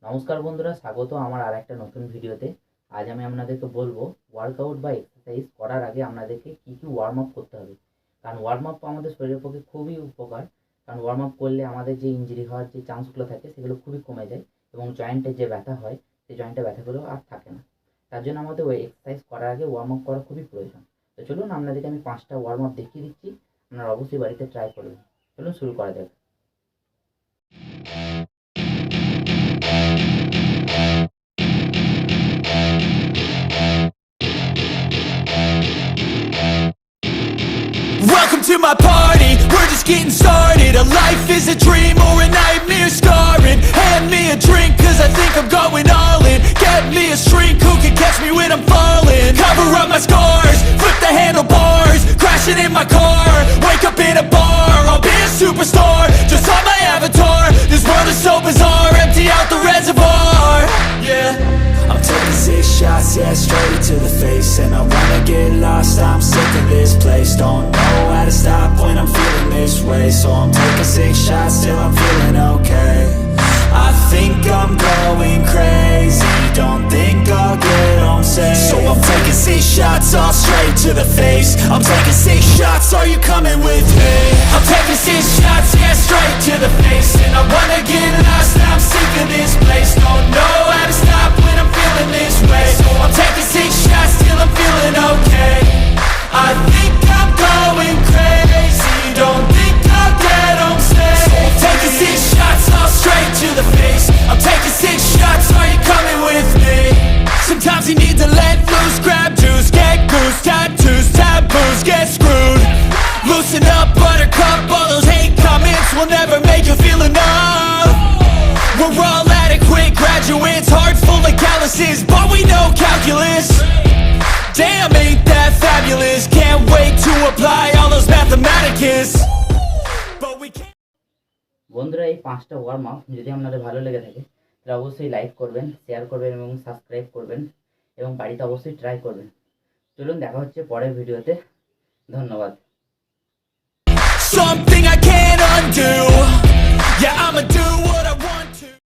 নমস্কার বন্ধুরা, স্বাগত আমার আর একটা নতুন ভিডিওতে। আজ আমি আপনাদেরকে বলবো ওয়ার্কআউট বা এক্সারসাইজ করার আগে আপনাদেরকে কী কী ওয়ার্ম আপ করতে হবে। কারণ ওয়ার্ম আপ আমাদের শরীরের পক্ষে খুবই উপকার। কারণ ওয়ার্ম আপ করলে আমাদের যে ইঞ্জুরি হওয়ার যে চান্সগুলো থাকে সেগুলো খুবই কমে যায় এবং জয়েন্টের যে ব্যথা হয় সেই জয়েন্টের ব্যথাগুলো আর থাকে না। তার জন্য আমাদের ওই এক্সারসাইজ করার আগে ওয়ার্ম আপ করা খুবই প্রয়োজন। তো চলুন আপনাদেরকে আমি 5টা ওয়ার্ম আপ দেখিয়ে দিচ্ছি, আপনারা অবশ্যই বাড়িতে ট্রাই করবেন। চলুন শুরু করা যাক। Welcome to my party, we're just getting started. A life is a dream or a nightmare scarring. Hand me a drink cause I think I'm going all in. Get me a shrink who can catch me when I'm falling. Cover up my scars, flip the handlebars. Crashing in my car, wake up in a bar. I'll be a superstar, just on my avatar. This world is so bizarre, empty out the reservoir. Yeah, I'm taking 6 shots, yeah, straight to the face. And I wanna get lost, I'm sick of this place. Don't know how to stop when I'm feeling this way. So I'm taking 6 shots till I'm feeling okay. I think I'm going crazy, don't think I'll get home safe. So I'm taking 6 shots all straight to the face. I'm taking 6 shots, are you coming with me? I'm taking 6 shots, yeah, straight to the face. And I wanna get lost, I'm sick of this place. Don't know how to stop when I'm feeling this way. So I'm taking 6 shots till I'm feeling okay. I think I'm going crazy, don't think I'll get home safe. So I'm taking 6 shots all straight to the face. I'm taking 6 shots, are you coming with me? Sometimes you need to let loose, grab juice, get goose, tattoos, taboos, get screwed. Loosen up, buttercup, all those hate comments will never make you feel enough. We're all adequate graduates, hearts full of calluses, but we know calculus. Damn, ain't that fabulous? Can't wait to apply all those mathematicus. But we can't. বন্ধুরা, এই 5টা warm up যদি আপনাদের ভালো লেগে থাকে তাহলে অবশ্যই লাইক করবেন, শেয়ার করবেন এবং সাবস্ক্রাইব করবেন এবং বাড়িতে অবশ্যই ট্রাই করবেন। চলুন দেখা হচ্ছে পরের ভিডিওতে। ধন্যবাদ। Something I can't undo. Yeah, I'ma do what I want to.